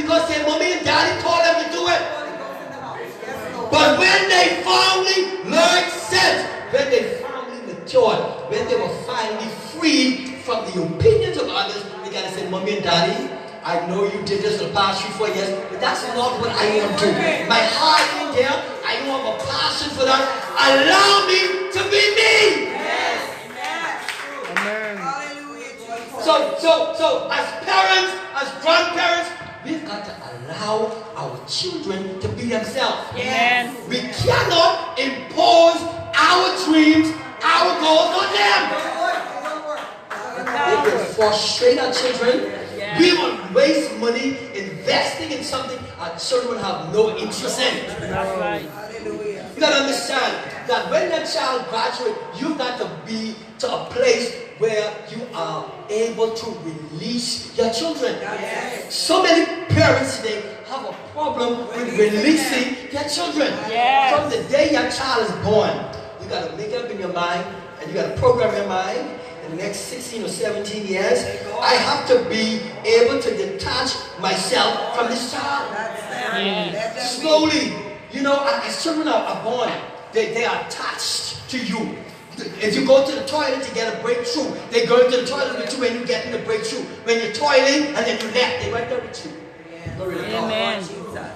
because their mommy and daddy told them to do it. But when they finally learned sense, when they finally matured, when they were finally freed from the opinions of others, they gotta say, mommy and daddy, I know you did this for the past 3-4 years, but that's not what I want to do. My heart in there, I don't have a passion for that. Allow me to be me. Yes. Amen. So as parents, as grandparents, we've got to allow our children to be themselves. Yes. We cannot impose our dreams, our goals on them. They will frustrate our children. Yes. We will waste money investing in something our children have no interest in. That's right. You got to understand that when your child graduates, you've got to be to a place where you are able to release your children. Yes. So many parents today have a problem with releasing their children. Yes. From the day your child is born, you got to make it up in your mind and you got to program your mind. In the next 16 or 17 years, I have to be able to detach myself from this child. Yes. Slowly, you know, as children are born, they are attached to you. If you go to the toilet to get a breakthrough, they go into the toilet with you when you get in the breakthrough. When you're toiling and then you left, they right there with you. Amen.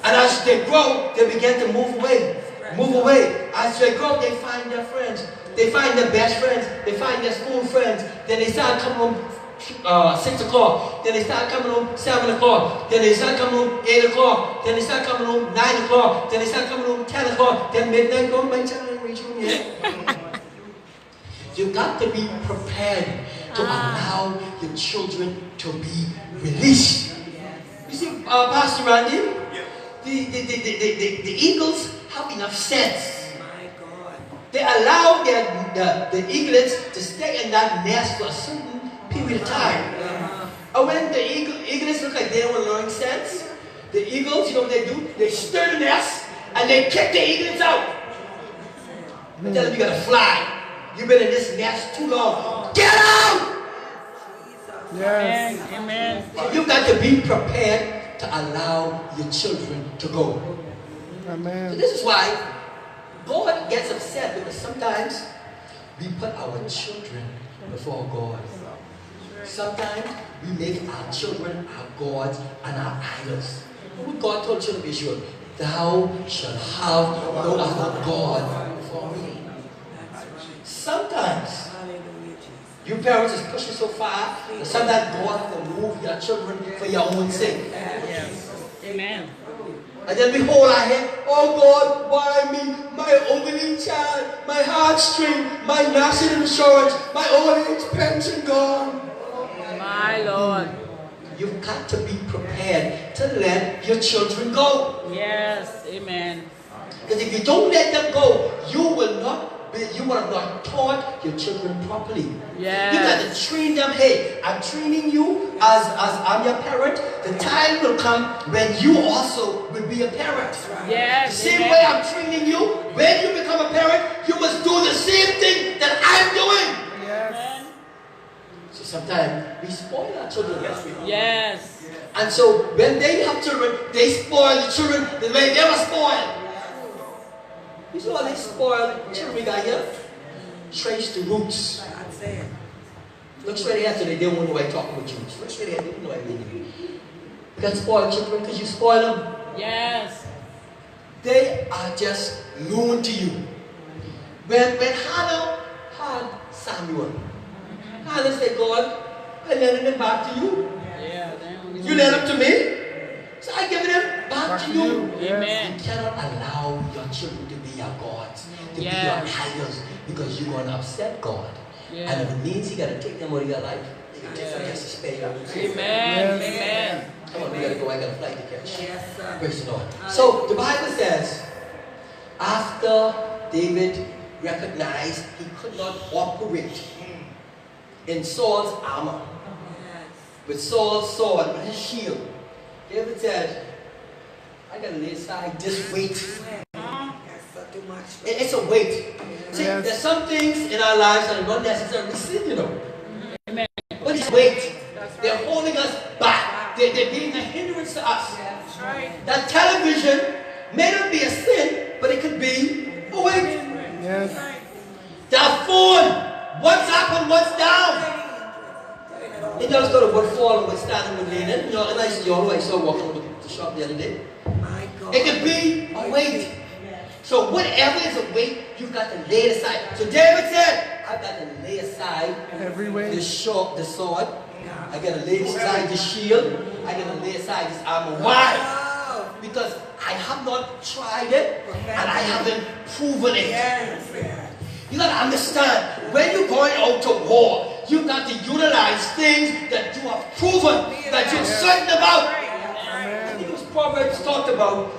And as they grow, they begin to move away. Move away. As they grow, they find their friends. They find their best friends. They find their school friends. Then they start coming home 6 o'clock. Then they start coming home 7 o'clock. Then they start coming home 8 o'clock. Then they start coming home 9 o'clock. Then they start coming home 10 o'clock. Then midnight, go, my child ain't reach home yet. You've got to be prepared to allow your children to be released. You see, Pastor Randy, the eagles have enough sense. They allow the eaglets to stay in that nest for a certain period of time. And when the eaglets look like they don't learn sense, the eagles, you know what they do? They stir the nest and they kick the eaglets out. They tell them you gotta fly. You've been in this nest too long. Get out! Yes. Amen. So you've got to be prepared to allow your children to go. Amen. So this is why God gets upset, because sometimes we put our children before God. Sometimes we make our children our gods and our idols. What God told children of Israel, thou shalt have no other God before me. Sometimes you parents is pushing so far that sometimes God has to move your children for your own sake. Yes. Amen. And then we hold our head, oh God, why me? My only child, my heartstring, my national insurance, my old age pension gone. My Lord. You've got to be prepared to let your children go. Yes. Amen. Because if you don't let them go, you will have not taught your children properly. Yes. You got to train them. Hey, I'm training you as I'm your parent. The time will come when you also will be a parent. Yes. The same Amen. way I'm training you, when you become a parent, you must do the same thing that I'm doing. Yes. So sometimes we spoil our children. Yes, we do. Yes. And so when they have children, they spoil the children the way they were spoiled. You see how they spoil children we got here? Trace the roots. Look straight ahead today, they won't know why I'm talking with you. Look straight ahead, they don't know what I mean. You got spoiled children because you spoil them. Yes. They are just loaned to you. When Hannah had Samuel, Hannah said, God, I lent him back to you. Yeah. You lent him to me, so I give him back to you. Amen. You cannot allow your children to be your gods, to be your Yes. idols, because you're going to upset God. Yeah. And if it means you got to take them out of your life, you got to take them just to spare you. Amen. Amen. Come on, we got to go. I got a flight to catch. Yes, sir. Praise the Lord. So the Bible says, after David recognized he could not operate in Saul's armor, with Saul's sword, with his shield, David said, I got to lay aside this weight. It's a weight. See, there's some things in our lives that are not necessarily sin, you know. Amen. But it's weight. They're holding us back. They're being a hindrance speaks to us. That television may not be a sin, but it could be a weight. Yes. That phone, what's up and what's down. It does go to what fall and what's standing with leaning. You know, and I saw walking to the shop the other day. It could be a weight. So whatever is a weight, you've got to lay it aside. So David said, I've got to lay aside Every weight. the sword. I got to lay aside the shield. I got to lay aside this armor. Why? Because I have not tried it and I haven't proven it. You got to understand, when you're going out to war, you got to utilize things that you have proven, that you're certain about. I think it was Proverbs talked about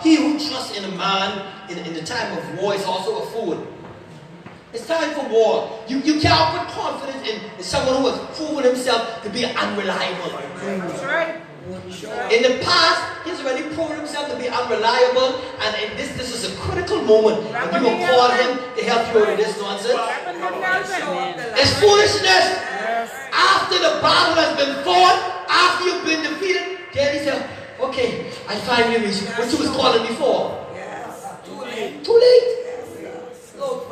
he who trusts in a man in the time of war is also a fool. It's time for war. You can't put confidence in someone who has proven himself to be unreliable. That's right. In the past, he's already proven himself to be unreliable, and this is a critical moment when you will call him to help you with this nonsense. It's foolishness. After the battle has been fought, after you've been defeated, then he said, okay, I finally reached what you was calling me for. Too late.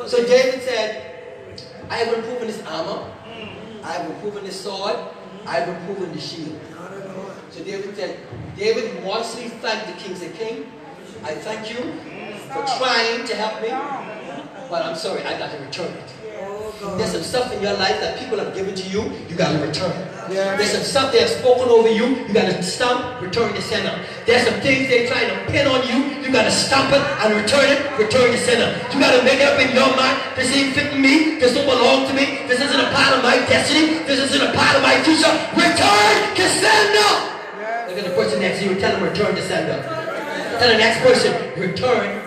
So David said, I have proven this armor, I have proven this sword, I have proven the shield. So David said, David modestly thanked the king. Said, King, I thank you for trying to help me, but I'm sorry, I got to return it. There's some stuff in your life that people have given to you, you got to return. There's some stuff they have spoken over you, you got to stamp, return the sender. There's some things they're trying to pin on you, you got to stamp it and return the sender. You got to make it up in your mind, this ain't fitting me, this don't belong to me, this isn't a part of my destiny, this isn't a part of my future. Return the sender! Look at the person next to you, tell them return the sender. Tell the next person, return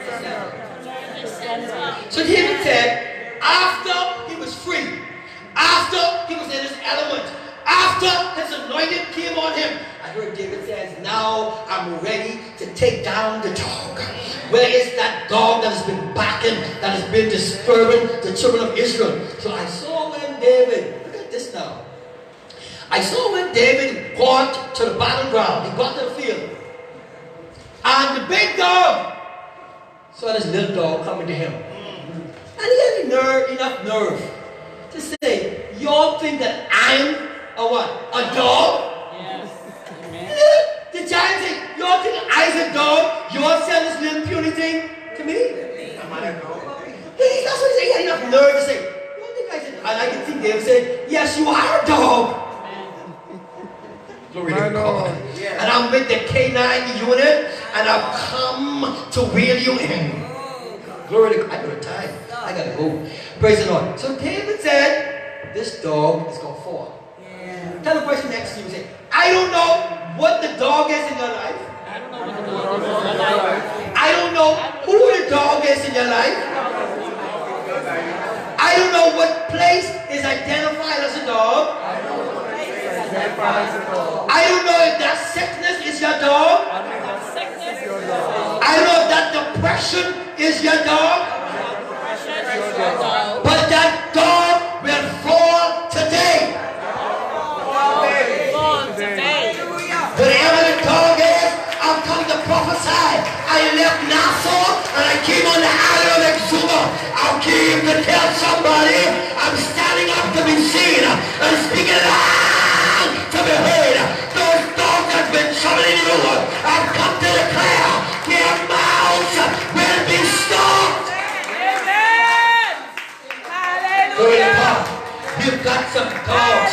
the sender. So David said, after he was free, after he was in his element, after his anointing came on him, I heard David says, now I'm ready to take down the dog. Where is that dog that has been backing, that has been disturbing the children of Israel? So I saw when David, look at this now. I saw when David got to the battleground, he got to the field. And the big dog saw this little dog coming to him. And he had enough nerve to say, y'all think that I'm a what? A dog? Yes. Amen. The giant said, y'all think I'm a dog? Y'all sell this little puny thing to me? Am I a dog? That's what he said. He had enough nerve to say, y'all think I said, and I can think David said, yes, you are a dog. Glory to God. And I'm with the K9 unit, and I've come to wheel you in. Glory to God. I got time. I got to go. Praise the Lord. So David said, this dog is going to fall. Tell the person next to you, say, I don't know what the dog is in your life. I don't know who the dog is in your life. I don't know what place is identified as a dog. I don't know if that sickness is your dog. I don't know if that depression is your dog. But that dog will fall today. Whatever the dog is, I've come to prophesy. I left Nassau and I came on the island of Exuma. I came to tell somebody I'm standing up to be seen and speaking loud to be heard. Those dogs have been summoning you. I've come to declare their mouths will be stopped. Amen. Glory to Hallelujah. God. You've got some dogs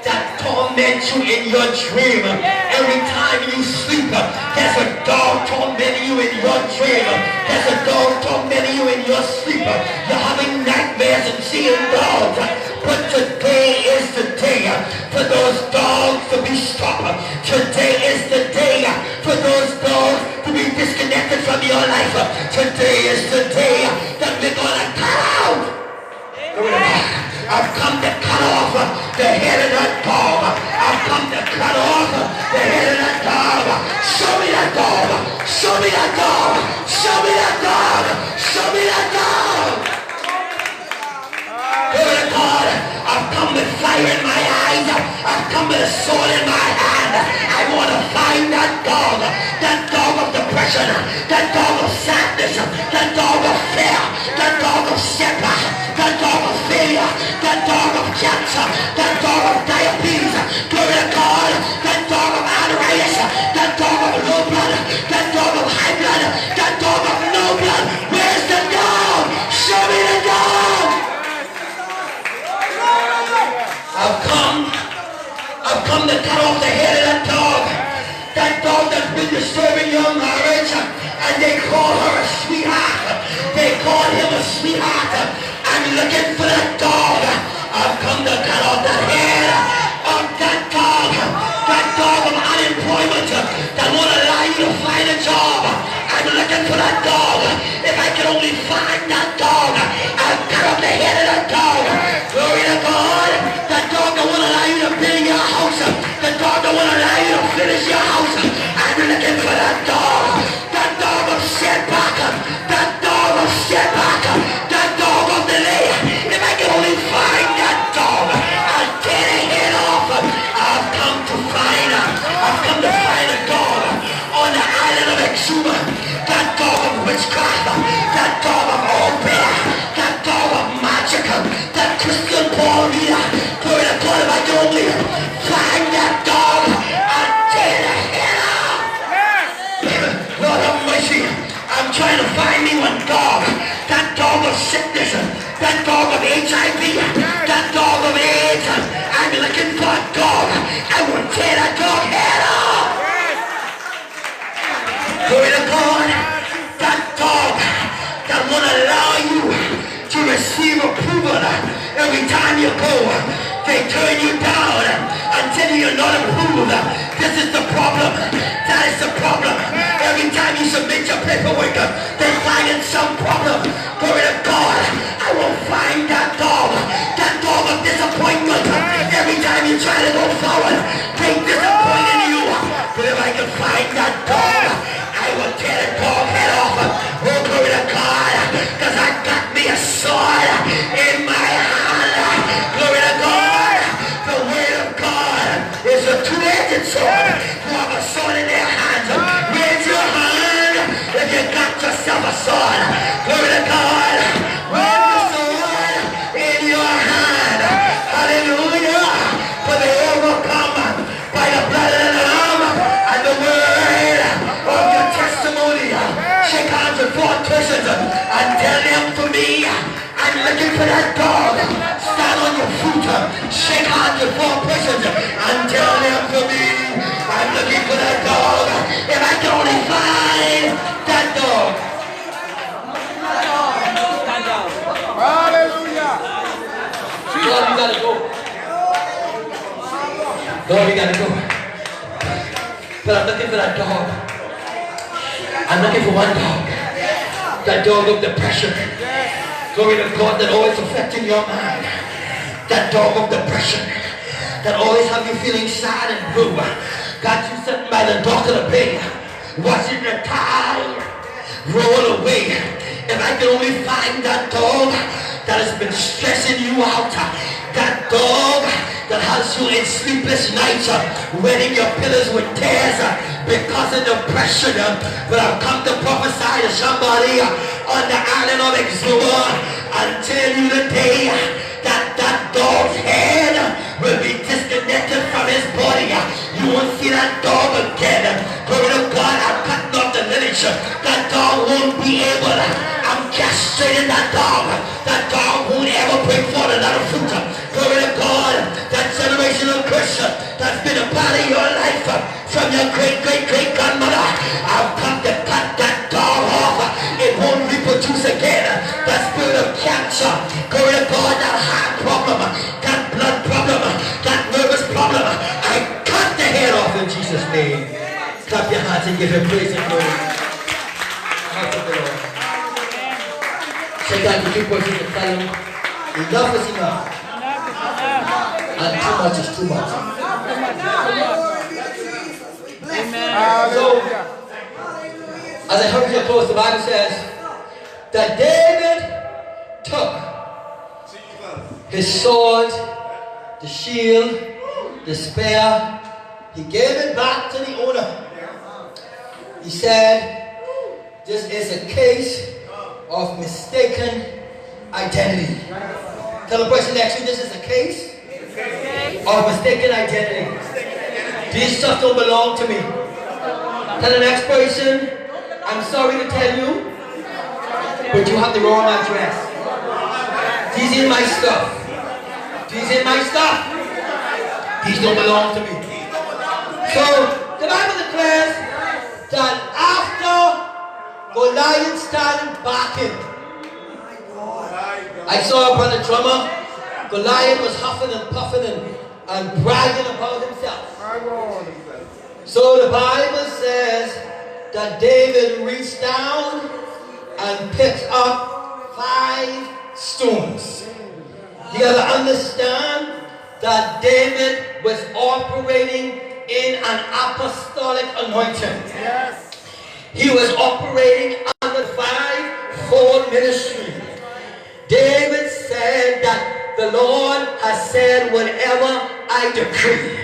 that torment you in your dream. Every time you sleep, there's a dog tormenting you in your dream. There's a dog tormenting you in your sleep. You're having nightmares and seeing dogs. But today is the day for those dogs to be stopped. Today is the day for those dogs to be disconnected from your life. Today is the day that we're going to cut out. I've come to cut off the head of that dog. I've come to cut off the head of that dog. Show me that dog. Show me that dog. Show me that dog. Show me that dog. Glory to God. I've come with fire in my eyes. I've come with a sword in my hand. I want to fight depression, that dog of sadness, that dog of fear, that dog of setback, that dog of failure, that dog of cancer, that dog of diabetes, glory to God, that dog of arthritis, that dog of low blood, that dog of high blood, that dog of no blood. Where's the dog? Show me the dog. I've come to cut off the head of that dog. That dog that's been disturbing your marriage, and they call her a sweetheart. They call him a sweetheart. I'm looking for that dog. I've come to cut off the head of that dog of unemployment that won't allow you to find a job. I'm looking for that dog. If I can only find that dog, I'll cut off the head of that dog. Glory to God. That dog that won't allow you to build your house. The dog that won't allow you to finish your house. I'm looking for that dog. That dog of setback. That dog of setback. That dog of delay. If I can only find that dog, I'll tear the head off. I've come to find a dog on the island of Exuma. That dog of witchcraft. That dog of all bear. That dog of magic. That Christian Paul leader. Glory to God, if I can only find that dog, I'll tear the head off. Lord have mercy. I'm trying to find me one dog. That dog of sickness. That dog of HIV. That dog of AIDS. I'm looking for a dog. I will tear that dog head off. Glory to God. That dog that won't allow you to receive approval every time you go. They turn you down until you're not approved. This is the problem. That is the problem. Every time you submit your paperwork, they find some problem. Glory to God. I will find that dog of disappointment. Every time you try to go forward, they disappoint in you. But if I can find that dog, I will tear the dog head off. Oh, glory to God, because I got me a sword in my hand. Glory to God. The word of God is a two-edged sword. You have a sword in their hands. Raise your hand if you got yourself a sword. Glory to God. Raise the sword in your hand. Hallelujah. For they overcome by the blood of the Lamb and the word of your testimony. Shake hands with 4 persons and tell them for me, I'm looking for that dog. Stand on your feet. Shake hands with 4 persons and tell them for me, I'm looking for that dog. If I can only find that dog. Hallelujah. Lord, we gotta go. Lord, we gotta go. But I'm looking for that dog. I'm looking for one dog. That dog of depression. Glory to God, that always affecting your mind. That dog of depression. That always have you feeling sad and blue. Got you sitting by the dock of the bay, watching the tide roll away. If I can only find that dog that has been stressing you out, that dog that has you in sleepless nights, wetting your pillows with tears because of depression. But I've come to prophesy to somebody on the island of Exuma and tell you today that that dog's head will be disconnected from his body. You won't see that dog again. Glory to God, I'm cutting off the lineage. That dog won't be able. I'm castrating that dog. That dog won't ever bring forth another fruit. Glory to God, that generational curse that's been a part of your life from your great-great-great-grandmother. I've come to cut that dog off. It won't reproduce again. That spirit of cancer, glory to God, that heart problem, that blood problem, that nervous problem, I cut the head off in Jesus' name. Clap your hands and give him praise and glory. Say that to keep working and tell him, enough is enough. And too much is too much. Amen. So, as I hurry to close, the Bible says that David took his sword, the shield, the spear, he gave it back to the owner. He said, This is a case of mistaken identity. Tell the person next to you, this is a case of mistaken identity. This stuff don't belong to me. Tell the next person, I'm sorry to tell you, but you have the wrong address. These is my stuff. These is my stuff. These don't belong to me. So the Bible declares that after Goliath started barking, I saw a brother drummer. Goliath was huffing and puffing and bragging about himself. So the Bible says that David reached down and picked up 5 stones. You gotta understand that David was operating in an apostolic anointing. Yes. He was operating under 5-fold ministry. David said that the Lord has said whatever I decree.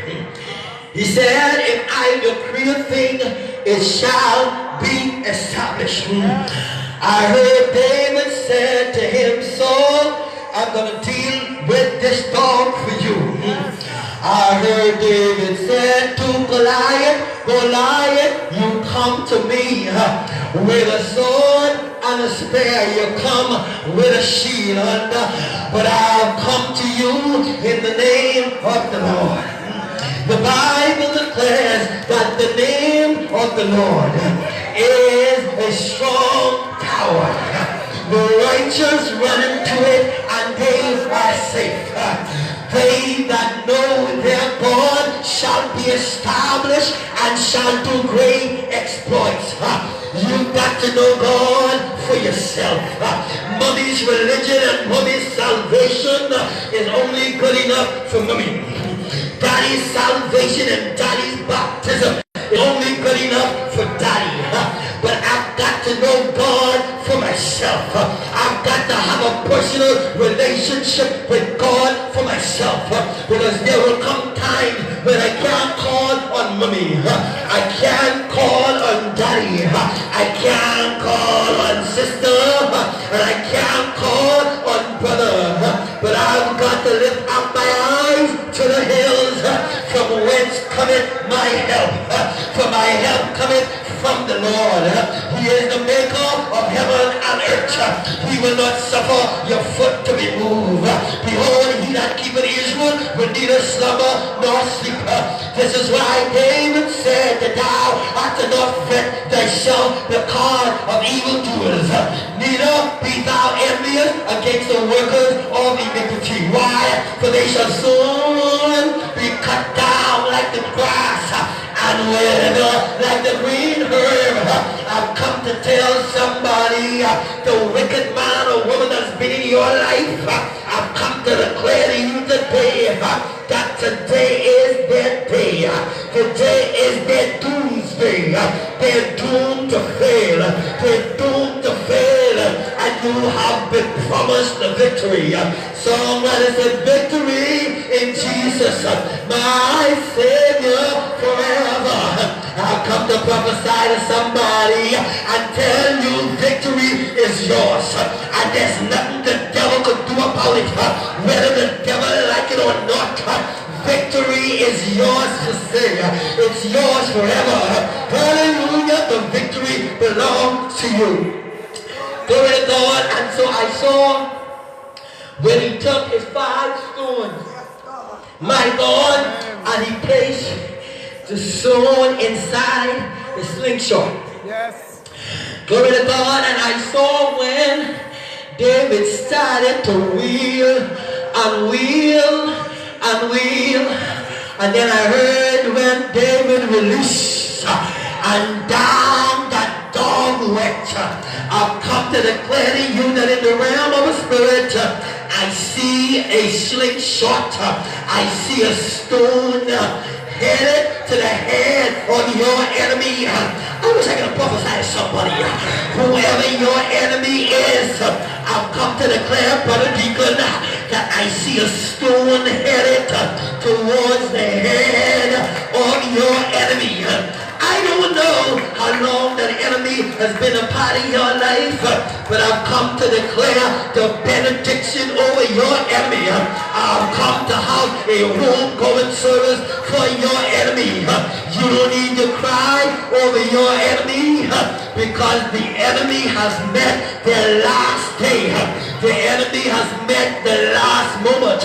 He said, if I decree a thing, it shall be established. I heard David said to him, Saul, I'm going to deal with this dog for you. I heard David said to Goliath, Goliath, you come to me with a sword and a spear. You come with a shield. But I'll come to you in the name of the Lord. The Bible declares that the name of the Lord is a strong tower. The righteous run into it and they are safe. They that know their God shall be established and shall do great exploits. You've got to know God for yourself. Mommy's religion and mommy's salvation is only good enough for mommy. Daddy's salvation and daddy's baptism is only good enough for daddy. But I've got to know God for myself. I've got to have a personal relationship with God for myself. Because there will come time when I can't call on mommy. I can't call on daddy. I can't call on sister. And I can't call on brother. But I've got to lift up my eyes to the hills, from whence cometh my help. For my help cometh from the Lord. He is the maker of heaven and earth. He will not suffer your foot to be moved. Behold, he that keepeth Israel will neither slumber nor sleep. This is why David said that thou art not fret thyself because of evildoers, neither be thou envious against the workers of iniquity. Why? For they shall soon be cut down like the grass and wither like the green herb. I've come to tell somebody, the wicked man or woman that's been in your life, I've come to declare to you today that today is their day. Today is their doomsday. They're doomed to fail. They're doomed to fail. And you have been promised the victory. Songwriter said, victory in Jesus, my Savior forever. I've come to prophesy to somebody and tell you victory is yours. And there's nothing the devil could do about it. Whether the devil like it or not, victory is yours to say. It's yours forever. Hallelujah. The victory belongs to you. Glory to God. And so I saw when he took his 5 stones, my God, and he placed the stone inside the slingshot. Yes. Glory to God. And I saw when David started to wheel and wheel and wheel, and then I heard when David released and down that dog went. I've come to declare to you that in the realm of the spirit, I see a slingshot. I see a stone headed to the head of your enemy. I wish I could prophesy to somebody. Whoever your enemy is, I've come to declare, Brother Deacon, that I see a stone headed towards the head of your enemy. I don't don't know how long that enemy has been a part of your life, but I've come to declare the benediction over your enemy. I've come to have a home-going service for your enemy. You don't need to cry over your enemy because the enemy has met their last day. The enemy has met the last moment.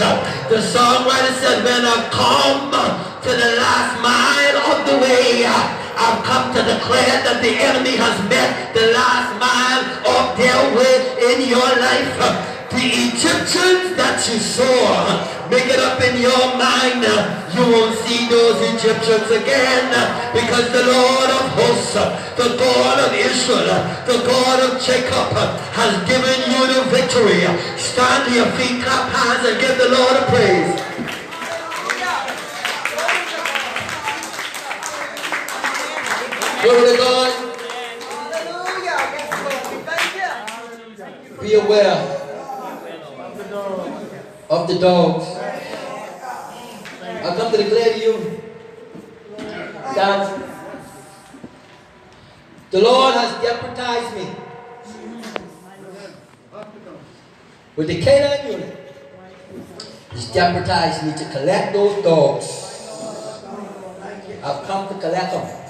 The songwriter said, when I come to the last mile of the way, I've come to declare that the enemy has met the last mile of their way in your life. The Egyptians that you saw, make it up in your mind, you won't see those Egyptians again, because the Lord of hosts, the God of Israel, the God of Jacob has given you the victory. Stand to your feet, clap hands, and give the Lord a praise. Glory to God. Be aware of the dogs. I come to declare to you that the Lord has deputized me with the Canine unit. He's deputized me to collect those dogs. I've come to collect them.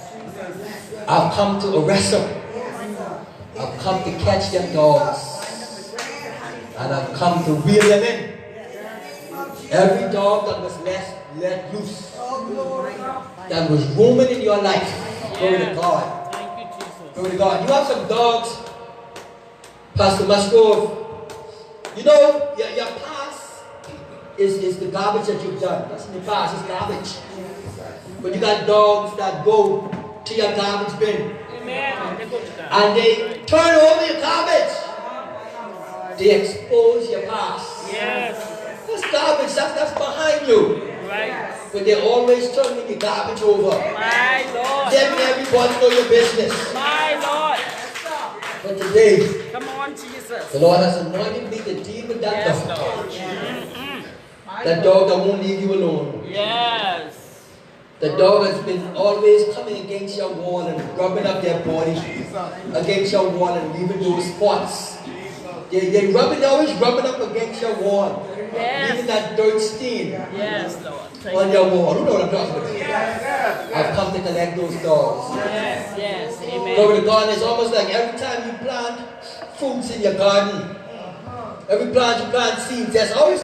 I've come to arrest them. I've come to catch them dogs. And I've come to reel them in. Every dog that was let loose, that was roaming in your life. Glory to God. Thank you, Jesus. Glory to God. You have some dogs, Pastor Musgrove. You know, your past is the garbage that you've done. That's in the past, it's garbage. But you got dogs that go to your garbage bin. Amen. And they turn over your garbage. They expose your past. Yes. That's garbage, that's behind you. Right. But they always turn your garbage over. My Lord. Then everybody know your business. My Lord. But today, Come on, Jesus. the Lord has anointed me to deal with that Yes, dog. Lord. That dog that won't leave you alone. Yes. The dog has been always coming against your wall and rubbing up their body against your wall and leaving those spots. They're always rubbing up against your wall. Yes. Leaving that dirt stain Yes, Lord. on your wall. You know what I'm talking about. I've come to collect those dogs. Yes, yes. Amen. Glory to God. It's almost like every time you plant fruits in your garden, every plant you plant seeds, there's always